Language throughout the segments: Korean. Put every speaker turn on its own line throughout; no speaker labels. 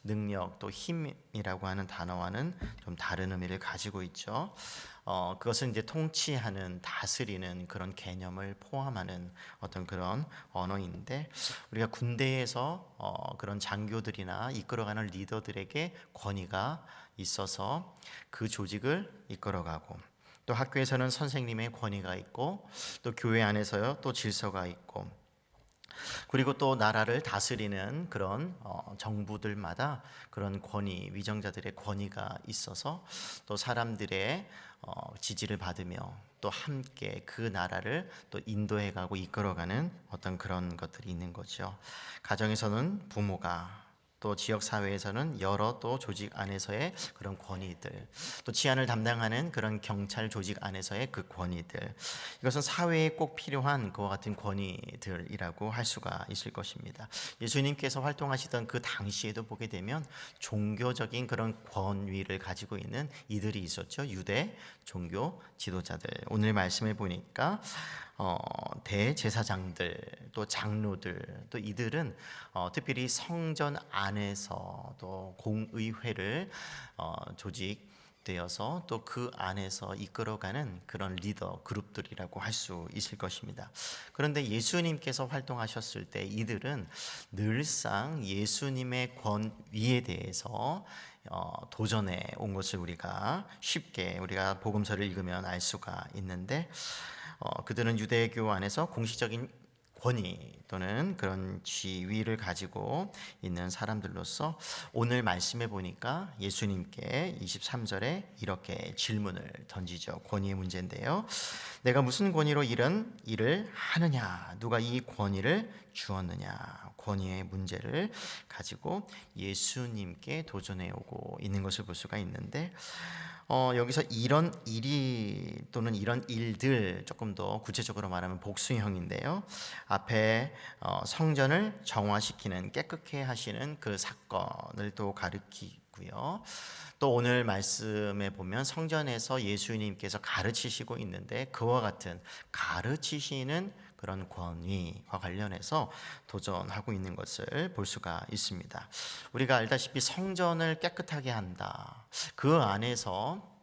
능력 또 힘이라고 하는 단어와는 좀 다른 의미를 가지고 있죠. 그것은 이제 통치하는, 다스리는 그런 개념을 포함하는 어떤 그런 언어인데, 우리가 군대에서 그런 장교들이나 이끌어가는 리더들에게 권위가 있어서 그 조직을 이끌어가고, 또 학교에서는 선생님의 권위가 있고, 또 교회 안에서요 또 질서가 있고, 그리고 또 나라를 다스리는 그런 정부들마다 그런 권위, 위정자들의 권위가 있어서 또 사람들의 지지를 받으며 또 함께 그 나라를 또 인도해가고 이끌어가는 어떤 그런 것들이 있는 거죠. 가정에서는 부모가, 또 지역 사회에서는 여러 또 조직 안에서의 그런 권위들, 또 치안을 담당하는 그런 경찰 조직 안에서의 그 권위들, 이것은 사회에 꼭 필요한 그와 같은 권위들이라고 할 수가 있을 것입니다. 예수님께서 활동하시던 그 당시에도 보게 되면 종교적인 그런 권위를 가지고 있는 이들이 있었죠. 유대 종교 지도자들. 오늘 말씀을 보니까 대제사장들, 또 장로들, 또 이들은 특별히 성전 안에서 또 공의회를 조직되어서 또 그 안에서 이끌어가는 그런 리더 그룹들이라고 할 수 있을 것입니다. 그런데 예수님께서 활동하셨을 때 이들은 늘상 예수님의 권위에 대해서 도전해 온 것을 우리가 쉽게 우리가 복음서를 읽으면 알 수가 있는데, 그들은 유대교 안에서 공식적인 권위 또는 그런 지위를 가지고 있는 사람들로서 오늘 말씀해 보니까 예수님께 23절에 이렇게 질문을 던지죠. 권위의 문제인데요. 내가 무슨 권위로 이런 일을 하느냐? 누가 이 권위를 주었느냐? 권위의 문제를 가지고 예수님께 도전해 오고 있는 것을 볼 수가 있는데, 여기서 이런 일이 또는 이런 일들, 조금 더 구체적으로 말하면 복수형인데요. 앞에 성전을 정화시키는, 깨끗게 하시는 그 사건을 또 가리키고요. 또 오늘 말씀에 보면 성전에서 예수님께서 가르치시고 있는데 그와 같은 가르치시는 그런 권위와 관련해서 도전하고 있는 것을 볼 수가 있습니다. 우리가 알다시피 성전을 깨끗하게 한다, 그 안에서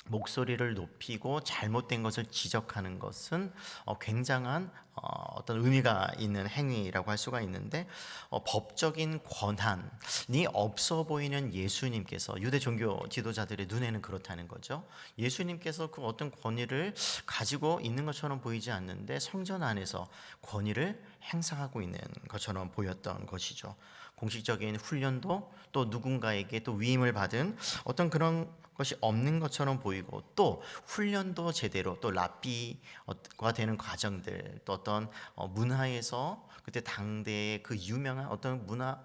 목소리를 높이고 잘못된 것을 지적하는 것은 굉장한 어떤 의미가 있는 행위라고 할 수가 있는데, 법적인 권한이 없어 보이는 예수님께서, 유대 종교 지도자들의 눈에는 그렇다는 거죠. 예수님께서 그 어떤 권위를 가지고 있는 것처럼 보이지 않는데 성전 안에서 권위를 행사하고 있는 것처럼 보였던 것이죠. 공식적인 훈련도 또 누군가에게 또 위임을 받은 어떤 그런 것이 없는 것처럼 보이고, 또 훈련도 제대로, 또 랍비가 되는 과정들, 또 어떤 문화에서 그때 당대의 그 유명한 어떤 문화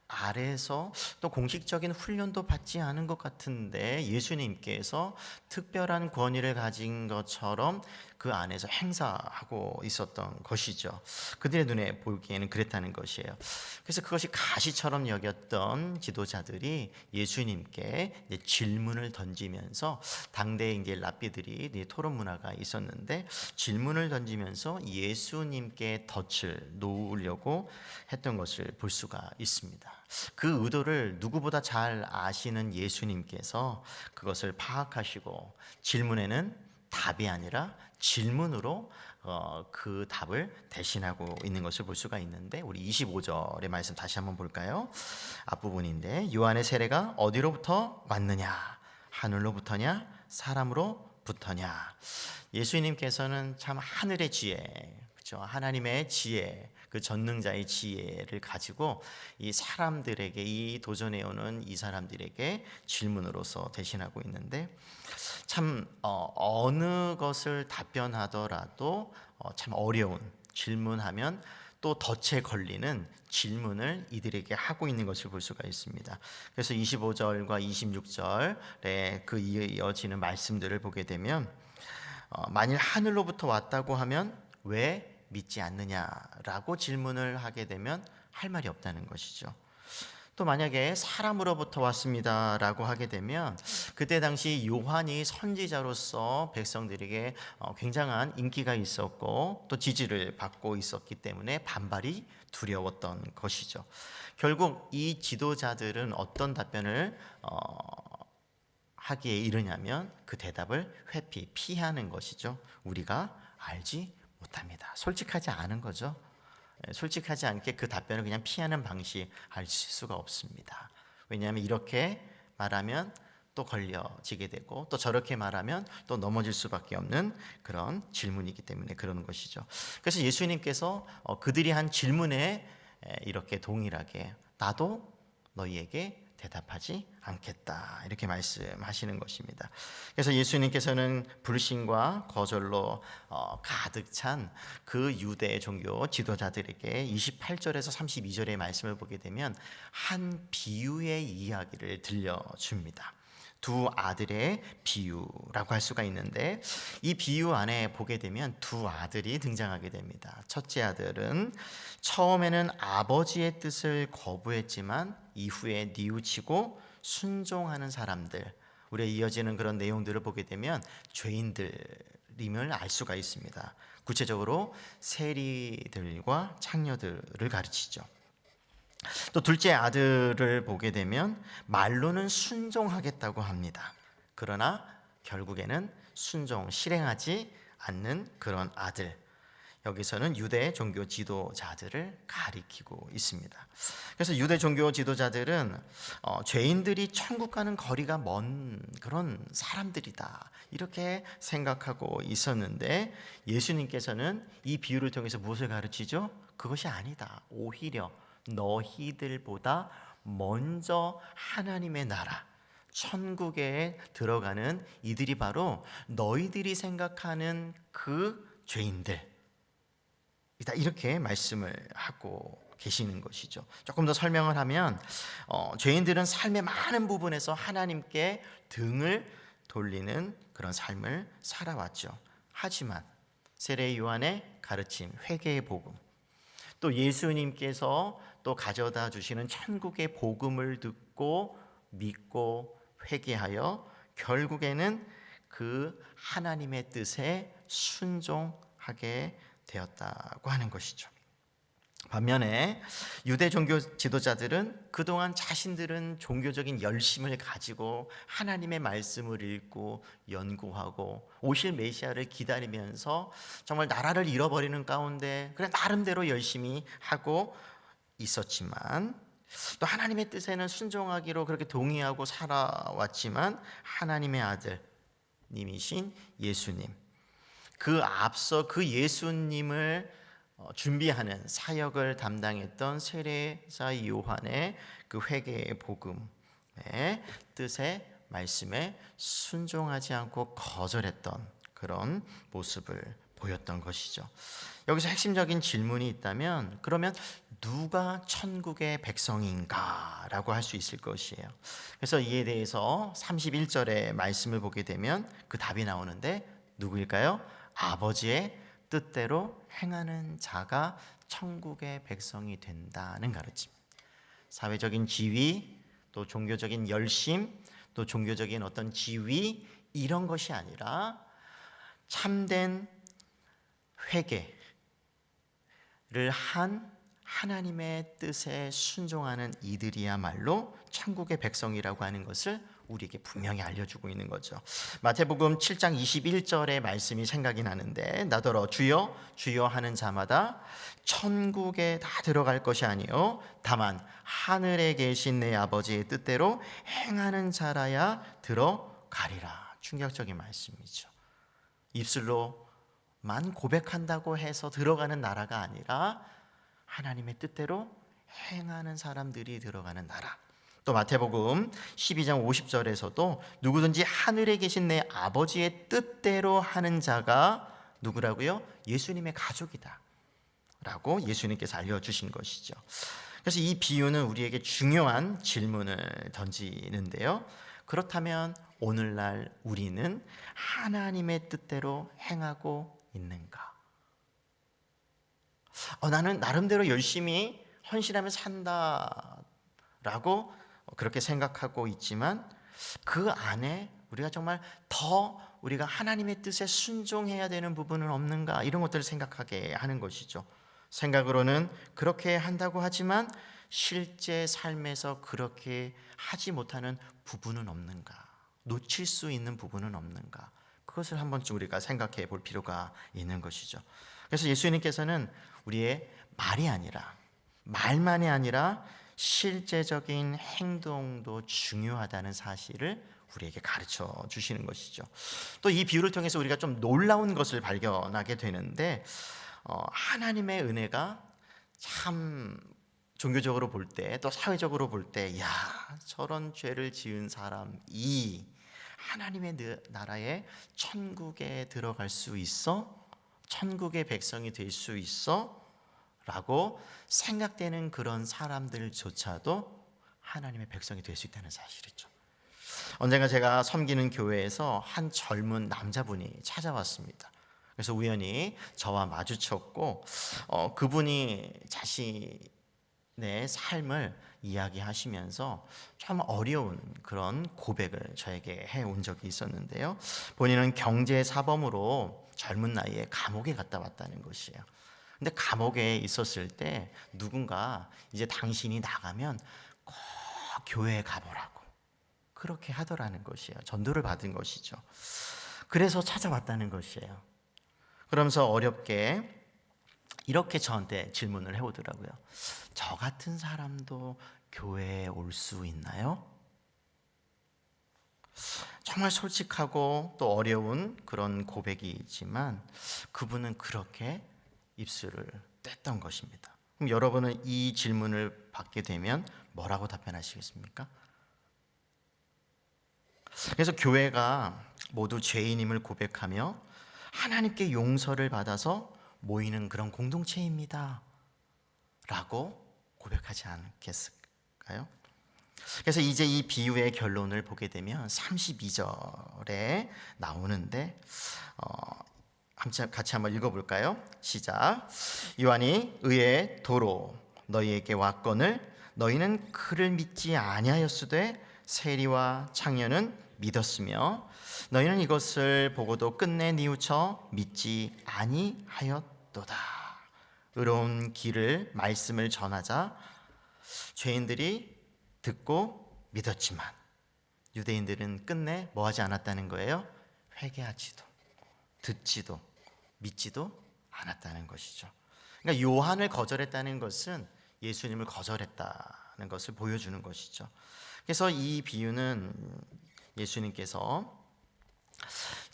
아래서 또 공식적인 훈련도 받지 않은 것 같은데 예수님께서 특별한 권위를 가진 것처럼 그 안에서 행사하고 있었던 것이죠. 그들의 눈에 보기에는 그랬다는 것이에요. 그래서 그것이 가시처럼 여겼던 지도자들이 예수님께 질문을 던지면서, 당대에 이제 랍비들이 토론 문화가 있었는데 질문을 던지면서 예수님께 덫을 놓으려고 했던 것을 볼 수가 있습니다. 그 의도를 누구보다 잘 아시는 예수님께서 그것을 파악하시고 질문에는 답이 아니라 질문으로 그 답을 대신하고 있는 것을 볼 수가 있는데, 우리 25절의 말씀 다시 한번 볼까요? 앞부분인데, 요한의 세례가 어디로부터 왔느냐? 하늘로부터냐? 사람으로부터냐? 예수님께서는 참 하늘의 지혜, 그렇죠? 하나님의 지혜, 그 전능자의 지혜를 가지고 이 사람들에게, 이 도전해오는 이 사람들에게 질문으로서 대신하고 있는데, 참 어느 것을 답변하더라도 참 어려운, 질문하면 또 덫에 걸리는 질문을 이들에게 하고 있는 것을 볼 수가 있습니다. 그래서 25절과 26절에 그 이어지는 말씀들을 보게 되면, 만일 하늘로부터 왔다고 하면 왜 믿지 않느냐라고 질문을 하게 되면 할 말이 없다는 것이죠. 또 만약에 사람으로부터 왔습니다라고 하게 되면 그때 당시 요한이 선지자로서 백성들에게 굉장한 인기가 있었고 또 지지를 받고 있었기 때문에 반발이 두려웠던 것이죠. 결국 이 지도자들은 어떤 답변을 하기에 이르냐면 그 대답을 회피, 피하는 것이죠. 우리가 알지 못합니다. 솔직하지 않은 거죠. 솔직하지 않게 그 답변을 그냥 피하는 방식 할 수가 없습니다. 왜냐하면 이렇게 말하면 또 걸려지게 되고 또 저렇게 말하면 또 넘어질 수밖에 없는 그런 질문이기 때문에 그러는 것이죠. 그래서 예수님께서 그들이 한 질문에 이렇게 동일하게 나도 너희에게 대답하지 않겠다 이렇게 말씀하시는 것입니다. 그래서 예수님께서는 불신과 거절로 가득 찬 그 유대 종교 지도자들에게 28절에서 32절의 말씀을 보게 되면 한 비유의 이야기를 들려줍니다. 두 아들의 비유라고 할 수가 있는데 이 비유 안에 보게 되면 두 아들이 등장하게 됩니다. 첫째 아들은 처음에는 아버지의 뜻을 거부했지만 이후에 뉘우치고 순종하는 사람들, 우리가 이어지는 그런 내용들을 보게 되면 죄인들임을 알 수가 있습니다. 구체적으로 세리들과 창녀들을 가르치죠. 또 둘째 아들을 보게 되면 말로는 순종하겠다고 합니다. 그러나 결국에는 실행하지 않는 그런 아들. 여기서는 유대 종교 지도자들을 가리키고 있습니다. 그래서 유대 종교 지도자들은 죄인들이 천국 가는 거리가 먼 그런 사람들이다 이렇게 생각하고 있었는데 예수님께서는 이 비유를 통해서 무엇을 가르치죠? 그것이 아니다. 오히려 너희들보다 먼저 하나님의 나라 천국에 들어가는 이들이 바로 너희들이 생각하는 그 죄인들 이렇게 말씀을 하고 계시는 것이죠. 조금 더 설명을 하면 죄인들은 삶의 많은 부분에서 하나님께 등을 돌리는 그런 삶을 살아왔죠. 하지만 세례 요한의 가르침, 회개의 복음, 또 예수님께서 또 가져다 주시는 천국의 복음을 듣고 믿고 회개하여 결국에는 그 하나님의 뜻에 순종하게 되었다고 하는 것이죠. 반면에 유대 종교 지도자들은 그동안 자신들은 종교적인 열심을 가지고 하나님의 말씀을 읽고 연구하고 오실 메시아를 기다리면서 정말 나라를 잃어버리는 가운데 그래 나름대로 열심히 하고 있었지만 또 하나님의 뜻에는 순종하기로 그렇게 동의하고 살아왔지만 하나님의 아들님이신 예수님, 그 앞서 그 예수님을 준비하는 사역을 담당했던 세례자 요한의 그 회개의 복음의 뜻에 말씀에 순종하지 않고 거절했던 그런 모습을 보였던 것이죠. 여기서 핵심적인 질문이 있다면 그러면 누가 천국의 백성인가? 라고 할 수 있을 것이에요. 그래서 이에 대해서 31절의 말씀을 보게 되면 그 답이 나오는데 누구일까요? 아버지의 뜻대로 행하는 자가 천국의 백성이 된다는 가르침. 사회적인 지위, 또 종교적인 열심, 또 종교적인 어떤 지위 이런 것이 아니라 참된 회개를 한 하나님의 뜻에 순종하는 이들이야말로 천국의 백성이라고 하는 것을 우리에게 분명히 알려주고 있는 거죠. 마태복음 7장 21절의 말씀이 생각이 나는데 나더러 주여 주여 하는 자마다 천국에 다 들어갈 것이 아니요 다만 하늘에 계신 내 아버지의 뜻대로 행하는 자라야 들어가리라. 충격적인 말씀이죠. 입술로만 고백한다고 해서 들어가는 나라가 아니라 하나님의 뜻대로 행하는 사람들이 들어가는 나라. 또 마태복음 12장 50절에서도 누구든지 하늘에 계신 내 아버지의 뜻대로 하는 자가 누구라고요? 예수님의 가족이다 라고 예수님께서 알려주신 것이죠. 그래서 이 비유는 우리에게 중요한 질문을 던지는데요. 그렇다면 오늘날 우리는 하나님의 뜻대로 행하고 있는가? 나는 나름대로 열심히 헌신하며 산다라고 그렇게 생각하고 있지만 그 안에 우리가 정말 더 우리가 하나님의 뜻에 순종해야 되는 부분은 없는가, 이런 것들을 생각하게 하는 것이죠. 생각으로는 그렇게 한다고 하지만 실제 삶에서 그렇게 하지 못하는 부분은 없는가, 놓칠 수 있는 부분은 없는가, 그것을 한 번쯤 우리가 생각해 볼 필요가 있는 것이죠. 그래서 예수님께서는 우리의 말이 아니라, 말만이 아니라 실제적인 행동도 중요하다는 사실을 우리에게 가르쳐 주시는 것이죠. 또 이 비유를 통해서 우리가 좀 놀라운 것을 발견하게 되는데, 하나님의 은혜가 참 종교적으로 볼 때, 또 사회적으로 볼 때, 야, 저런 죄를 지은 사람이 하나님의 나라에, 천국에 들어갈 수 있어? 천국의 백성이 될 수 있어? 라고 생각되는 그런 사람들조차도 하나님의 백성이 될 수 있다는 사실이죠. 언젠가 제가 섬기는 교회에서 한 젊은 남자분이 찾아왔습니다. 그래서 우연히 저와 마주쳤고, 그분이 자신의 삶을 이야기하시면서 참 어려운 그런 고백을 저에게 해온 적이 있었는데요. 본인은 경제사범으로 젊은 나이에 감옥에 갔다 왔다는 것이에요. 근데 감옥에 있었을 때 누군가 이제 당신이 나가면 꼭 교회에 가보라고 그렇게 하더라는 것이에요. 전도를 받은 것이죠. 그래서 찾아왔다는 것이에요. 그러면서 어렵게 이렇게 저한테 질문을 해오더라고요. 저 같은 사람도 교회에 올 수 있나요? 정말 솔직하고 또 어려운 그런 고백이지만 그분은 그렇게 입술을 뗐던 것입니다. 그럼 여러분은 이 질문을 받게 되면 뭐라고 답변하시겠습니까? 그래서 교회가 모두 죄인임을 고백하며 하나님께 용서를 받아서 모이는 그런 공동체입니다 라고 고백하지 않겠을까요? 그래서 이제 이 비유의 결론을 보게 되면 32절에 나오는데, 같이 한번 읽어볼까요? 시작. 요한이 의의 도로 너희에게 왔거늘 너희는 그를 믿지 아니하였으되 세리와 창녀는 믿었으며 너희는 이것을 보고도 끝내 뉘우쳐 믿지 아니하였도다. 의로운 길을 말씀을 전하자 죄인들이 듣고 믿었지만 유대인들은 끝내 뭐하지 않았다는 거예요? 회개하지도 듣지도 믿지도 않았다는 것이죠. 그러니까 요한을 거절했다는 것은 예수님을 거절했다는 것을 보여주는 것이죠. 그래서 이 비유는 예수님께서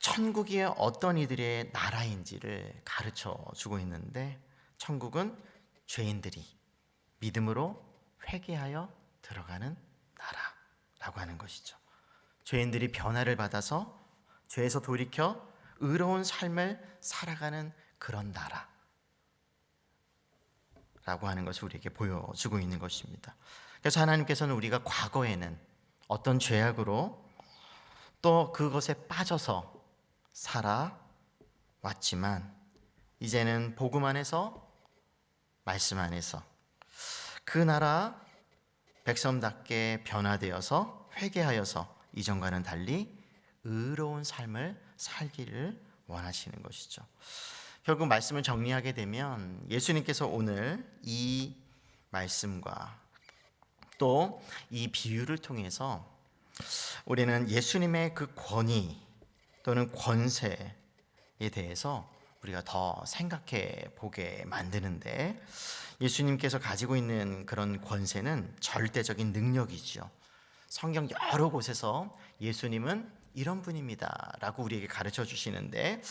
천국이 어떤 이들의 나라인지를 가르쳐 주고 있는데, 천국은 죄인들이 믿음으로 회개하여 들어가는 나라라고 하는 것이죠. 죄인들이 변화를 받아서 죄에서 돌이켜 의로운 삶을 살아가는 그런 나라라고 하는 것을 우리에게 보여주고 있는 것입니다. 그래서 하나님께서는 우리가 과거에는 어떤 죄악으로 또 그것에 빠져서 살아왔지만 이제는 복음 안에서, 말씀 안에서 그 나라 백성답게 변화되어서 회개하여서 이전과는 달리 의로운 삶을 살기를 원하시는 것이죠. 결국 말씀을 정리하게 되면 예수님께서 오늘 이 말씀과 또 이 비유를 통해서 우리는 예수님의 그 권위 또는 권세에 대해서 우리가 더 생각해 보게 만드는데, 예수님께서 가지고 있는 그런 권세는 절대적인 능력이죠. 성경 여러 곳에서 예수님은 이런 분입니다 라고 우리에게 가르쳐 주시는데,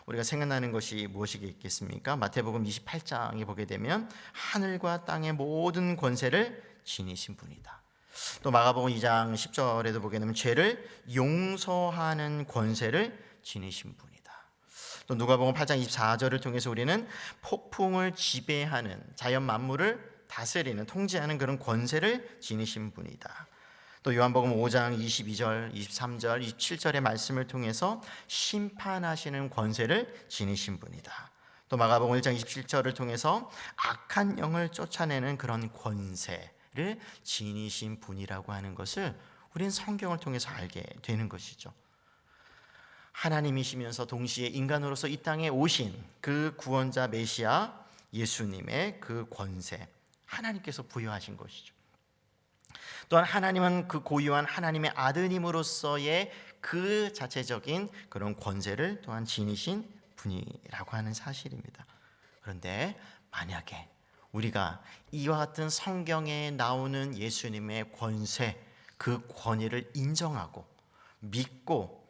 우리가 생각나는 것이 무엇이겠습니까? 마태복음 28장에 보게 되면 하늘과 땅의 모든 권세를 지니신 분이다. 또 마가복음 2장 10절에도 보게 되면 죄를 용서하는 권세를 지니신 분이다. 또 누가복음 8장 24절을 통해서 우리는 폭풍을 지배하는, 자연 만물을 다스리는, 통제하는 그런 권세를 지니신 분이다. 또 요한복음 5장 22절, 23절, 27절의 말씀을 통해서 심판하시는 권세를 지니신 분이다. 또 마가복음 1장 27절을 통해서 악한 영을 쫓아내는 그런 권세를 지니신 분이라고 하는 것을 우리는 성경을 통해서 알게 되는 것이죠. 하나님이시면서 동시에 인간으로서 이 땅에 오신 그 구원자 메시아 예수님의 그 권세, 하나님께서 부여하신 것이죠. 또한 하나님은 그 고유한 하나님의 아드님으로서의 그 자체적인 그런 권세를 또한 지니신 분이라고 하는 사실입니다. 그런데 만약에 우리가 이와 같은 성경에 나오는 예수님의 권세, 그 권위를 인정하고 믿고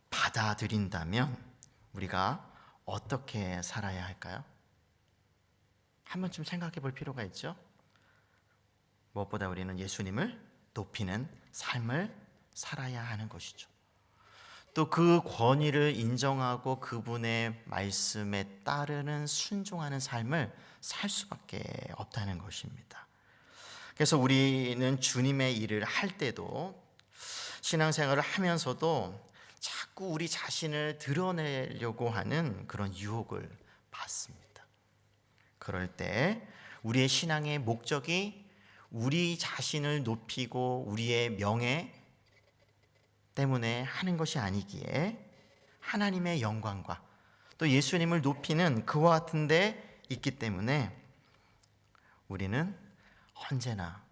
받아들인다면 우리가 어떻게 살아야 할까요? 한 번쯤 생각해 볼 필요가 있죠. 무엇보다 우리는 예수님을 높이는 삶을 살아야 하는 것이죠. 또 그 권위를 인정하고 그분의 말씀에 따르는 순종하는 삶을 살 수밖에 없다는 것입니다. 그래서 우리는 주님의 일을 할 때도, 신앙생활을 하면서도 자꾸 우리 자신을 드러내려고 하는 그런 유혹을 받습니다. 그럴 때 우리의 신앙의 목적이 우리 자신을 높이고 우리의 명예 때문에 하는 것이 아니기에 하나님의 영광과 또 예수님을 높이는 그와 같은 데 있기 때문에 우리는 언제나,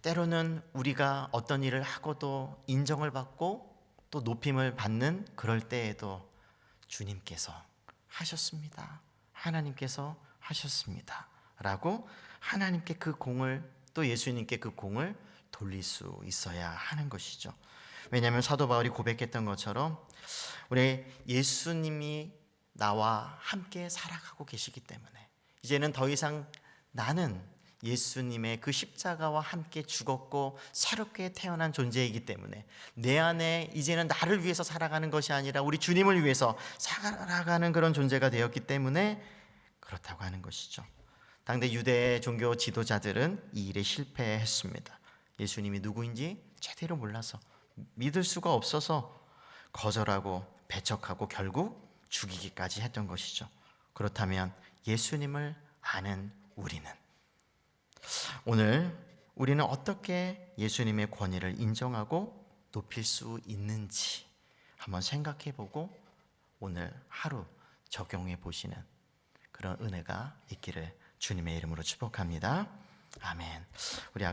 때로는 우리가 어떤 일을 하고도 인정을 받고 또 높임을 받는 그럴 때에도 주님께서 하셨습니다, 하나님께서 하셨습니다 라고 하나님께 그 공을, 또 예수님께 그 공을 돌릴 수 있어야 하는 것이죠. 왜냐하면 사도 바울이 고백했던 것처럼 우리 예수님이 나와 함께 살아가고 계시기 때문에 이제는 더 이상 나는 예수님의 그 십자가와 함께 죽었고 새롭게 태어난 존재이기 때문에 내 안에 이제는 나를 위해서 살아가는 것이 아니라 우리 주님을 위해서 살아가는 그런 존재가 되었기 때문에 그렇다고 하는 것이죠. 당대 유대 종교 지도자들은 이 일에 실패했습니다. 예수님이 누구인지 제대로 몰라서, 믿을 수가 없어서 거절하고 배척하고 결국 죽이기까지 했던 것이죠. 그렇다면 예수님을 아는 우리는, 오늘 우리는 어떻게 예수님의 권위를 인정하고 높일 수 있는지 한번 생각해 보고 오늘 하루 적용해 보시는 그런 은혜가 있기를 주님의 이름으로 축복합니다. 아멘. 우리 아까